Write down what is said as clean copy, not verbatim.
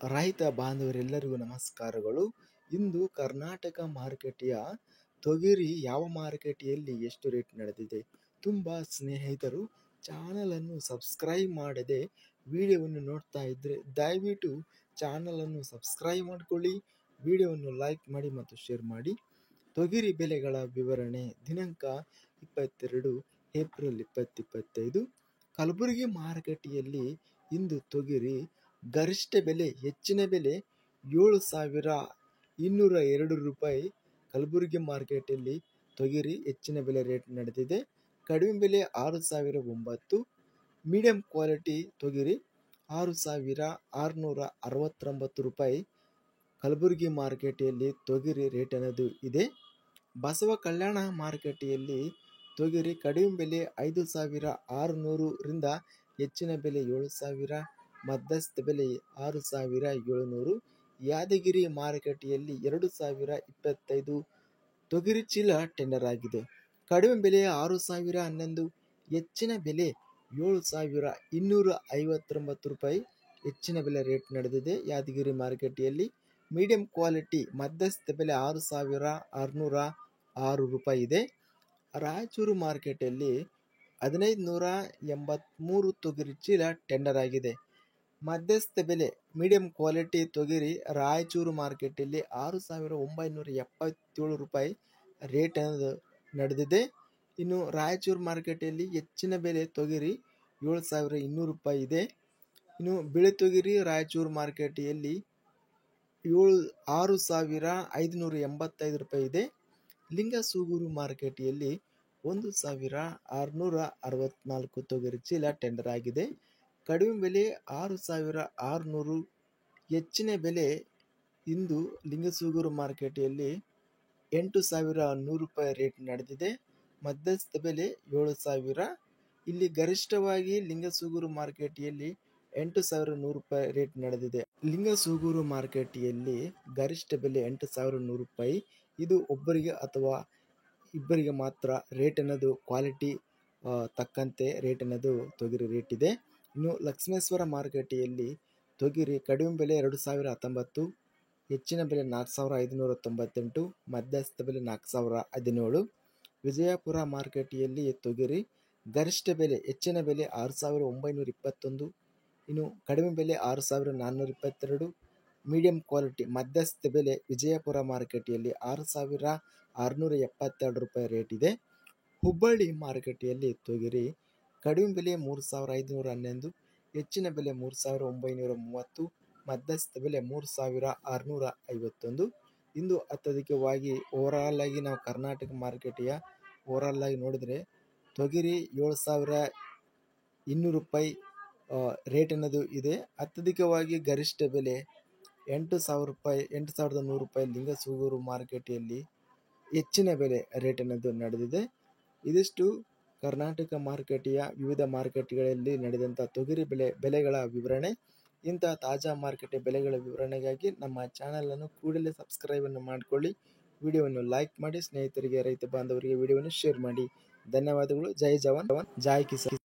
ರೈತ ಬಾಂಧವರೆಲ್ಲರಿಗೂ ನಮಸ್ಕಾರಗಳು. ಇಂದು ಕರ್ನಾಟಕ ಮಾರುಕಟ್ಟೆಯ ತೊಗರಿ ಯಾವ ಮಾರುಕಟ್ಟೆಯಲ್ಲಿ ಎಷ್ಟು ರೇಟ್ ನಡೆದಿದೆ? ತುಂಬ ಸ್ನೇಹಿತರು ಚಾನಲನ್ನು ಸಬ್ಸ್ಕ್ರೈಬ್ ಮಾಡದೆ ವಿಡಿಯೋವನ್ನು ನೋಡ್ತಾ ಇದ್ದರೆ ದಯವಿಟ್ಟು ಚಾನಲನ್ನು ಸಬ್ಸ್ಕ್ರೈಬ್ ಮಾಡಿಕೊಳ್ಳಿ, ವಿಡಿಯೋವನ್ನು ಲೈಕ್ ಮಾಡಿ ಮತ್ತು ಶೇರ್ ಮಾಡಿ. ತೊಗರಿ ಬೆಲೆಗಳ ವಿವರಣೆ ದಿನಾಂಕ 22 ಏಪ್ರಿಲ್ 2025. ಕಲಬುರಗಿ ಮಾರುಕಟ್ಟೆಯಲ್ಲಿ ಇಂದು ತೊಗರಿ ಗರಿಷ್ಠ ಬೆಲೆ ಹೆಚ್ಚಿನ ಬೆಲೆ 7,202 ರೂಪಾಯಿ. ಕಲಬುರಗಿ ಮಾರ್ಕೆಟಲ್ಲಿ ತೊಗರಿ ಹೆಚ್ಚಿನ ಬೆಲೆ ರೇಟ್ ನಡೆದಿದೆ. ಕಡಿಮೆ ಬೆಲೆ 6,009. ಮೀಡಿಯಂ ಕ್ವಾಲಿಟಿ ತೊಗರಿ 6,669 ರೂಪಾಯಿ. ಕಲಬುರಗಿ ಮಾರುಕಟ್ಟೆಯಲ್ಲಿ ತೊಗರಿ ರೇಟ್ ಅನ್ನೋದು ಇದೆ. ಬಸವ ಕಲ್ಯಾಣ ಮಾರುಕಟ್ಟೆಯಲ್ಲಿ ತೊಗರಿ ಕಡಿಮೆ ಬೆಲೆ 5,600 ರಿಂದ ಹೆಚ್ಚಿನ ಬೆಲೆ 7,000, ಮಧ್ಯಸ್ಥ ಬೆಲೆ 6,700. ಯಾದಗಿರಿ ಮಾರುಕಟ್ಟೆಯಲ್ಲಿ 2,025 ತೊಗರಿ ಚೀಲ ಟೆಂಡರ್ ಆಗಿದೆ. ಕಡಿಮೆ ಬೆಲೆ 6,011, ಹೆಚ್ಚಿನ ಬೆಲೆ 7,259 ರೂಪಾಯಿ ಹೆಚ್ಚಿನ ಬೆಲೆ ರೇಟ್ ನಡೆದಿದೆ. ಯಾದಗಿರಿ ಮಾರುಕಟ್ಟೆಯಲ್ಲಿ ಮೀಡಿಯಂ ಕ್ವಾಲಿಟಿ ಮಧ್ಯಸ್ಥ ಬೆಲೆ 6,606 ರೂಪಾಯಿ ಇದೆ. ರಾಯಚೂರು ಮಾರುಕಟ್ಟೆಯಲ್ಲಿ 1,583 ತೊಗರಿ ಚೀಲ ಟೆಂಡರ್ ಆಗಿದೆ. ಮಧ್ಯಸ್ಥ ಬೆಲೆ ಮೀಡಿಯಂ ಕ್ವಾಲಿಟಿ ತೊಗರಿ ರಾಯಚೂರು ಮಾರ್ಕೆಟಲ್ಲಿ 6,977 ರೂಪಾಯಿ ರೇಟ್ ನಡೆದಿದೆ. ಇನ್ನು ರಾಯಚೂರು ಮಾರ್ಕೆಟಲ್ಲಿ ಹೆಚ್ಚಿನ ಬೆಲೆ ತೊಗರಿ 7,200 ರೂಪಾಯಿ ಇದೆ. ಇನ್ನು ಬಿಳಿ ತೊಗರಿ ರಾಯಚೂರು ಮಾರ್ಕೆಟಲ್ಲಿ 6,585 ರೂಪಾಯಿ ಇದೆ. ಲಿಂಗಸೂಗೂರು ಮಾರ್ಕೆಟಲ್ಲಿ 1,664 ತೊಗರಿ ಚೀಲ ಟೆಂಡರ್ ಆಗಿದೆ. ಕಡಿಮೆ ಬೆಲೆ 6,600, ಹೆಚ್ಚಿನ ಬೆಲೆ ಇಂದು ಲಿಂಗಸೂಗೂರು ಮಾರ್ಕೆಟಲ್ಲಿ 8,100 ರೂಪಾಯಿ ರೇಟ್ ನಡೆದಿದೆ. ಮಧ್ಯಸ್ಥ ಬೆಲೆ 7,000. ಇಲ್ಲಿ ಗರಿಷ್ಠವಾಗಿ ಲಿಂಗಸೂಗೂರು ಮಾರ್ಕೆಟಲ್ಲಿ 8,100 ರೂಪಾಯಿ ರೇಟ್ ನಡೆದಿದೆ. ಲಿಂಗಸೂಗೂರು ಮಾರ್ಕೆಟಲ್ಲಿ ಗರಿಷ್ಠ ಬೆಲೆ 8,100 ರೂಪಾಯಿ. ಇದು ಒಬ್ಬರಿಗೆ ಅಥವಾ ಇಬ್ಬರಿಗೆ ಮಾತ್ರ ರೇಟ್ ಅನ್ನೋದು ಕ್ವಾಲಿಟಿ ತಕ್ಕಂತೆ ರೇಟ್ ಅನ್ನೋದು ತೊಗರಿ ರೇಟ್ ಇದೆ. ಇನ್ನು ಲಕ್ಷ್ಮೇಶ್ವರ ಮಾರುಕಟ್ಟೆಯಲ್ಲಿ ತೊಗರಿ ಕಡಿಮೆ ಬೆಲೆ 2,019, ಹೆಚ್ಚಿನ ಬೆಲೆ 4,598, ಮಧ್ಯಸ್ಥ ಬೆಲೆ 4,017. ವಿಜಯಪುರ ಮಾರುಕಟ್ಟೆಯಲ್ಲಿ ತೊಗರಿ ಗರಿಷ್ಠ ಬೆಲೆ ಹೆಚ್ಚಿನ ಬೆಲೆ 6,921, ಇನ್ನು ಕಡಿಮೆ ಬೆಲೆ 6,422. ಮೀಡಿಯಂ ಕ್ವಾಲಿಟಿ ಮಧ್ಯಸ್ಥ ಬೆಲೆ ವಿಜಯಪುರ ಮಾರುಕಟ್ಟೆಯಲ್ಲಿ 6,672 ರೂಪಾಯಿ ರೇಟ್ ಇದೆ. ಹುಬ್ಬಳ್ಳಿ ಮಾರುಕಟ್ಟೆಯಲ್ಲಿ ತೊಗರಿ ಕಡಿಮೆ ಬೆಲೆ 3,511, ಹೆಚ್ಚಿನ ಬೆಲೆ 3,930, ಮಧ್ಯಸ್ಥ ಬೆಲೆ 3,651. ಇಂದು ಅತ್ಯಧಿಕವಾಗಿ ಓವರಾಲ್ ಆಗಿ ನಾವು ಕರ್ನಾಟಕ ಮಾರುಕಟ್ಟೆಯ ಓವರಾಲ್ ಆಗಿ ನೋಡಿದರೆ ತೊಗರಿ 7,200 ರೂಪಾಯಿ ರೇಟ್ ಅನ್ನೋದು ಇದೆ. ಅತ್ಯಧಿಕವಾಗಿ ಗರಿಷ್ಠ ಬೆಲೆ 8,000 ರೂಪಾಯಿ, 8,100 ರೂಪಾಯಿ ಲಿಂಗಸೂಗೂರು ಮಾರುಕಟ್ಟೆಯಲ್ಲಿ ಹೆಚ್ಚಿನ ಬೆಲೆ ರೇಟ್ ಅನ್ನೋದು ನಡೆದಿದೆ. ಇದಿಷ್ಟು ಕರ್ನಾಟಕ ಮಾರುಕಟ್ಟೆಯ ವಿವಿಧ ಮಾರುಕಟ್ಟೆಗಳಲ್ಲಿ ನಡೆದಂಥ ತೊಗರಿ ಬೆಲೆಗಳ ವಿವರಣೆ. ಇಂತಹ ತಾಜಾ ಮಾರುಕಟ್ಟೆ ಬೆಲೆಗಳ ವಿವರಣೆಗಾಗಿ ನಮ್ಮ ಚಾನಲನ್ನು ಕೂಡಲೇ ಸಬ್ಸ್ಕ್ರೈಬನ್ನು ಮಾಡಿಕೊಳ್ಳಿ, ವಿಡಿಯೋವನ್ನು ಲೈಕ್ ಮಾಡಿ, ಸ್ನೇಹಿತರಿಗೆ ರೈತ ಬಾಂಧವರಿಗೆ ವಿಡಿಯೋವನ್ನು ಶೇರ್ ಮಾಡಿ. ಧನ್ಯವಾದಗಳು. ಜೈ ಜವಾನ್ ಜೈ ಕಿಸಾನ್.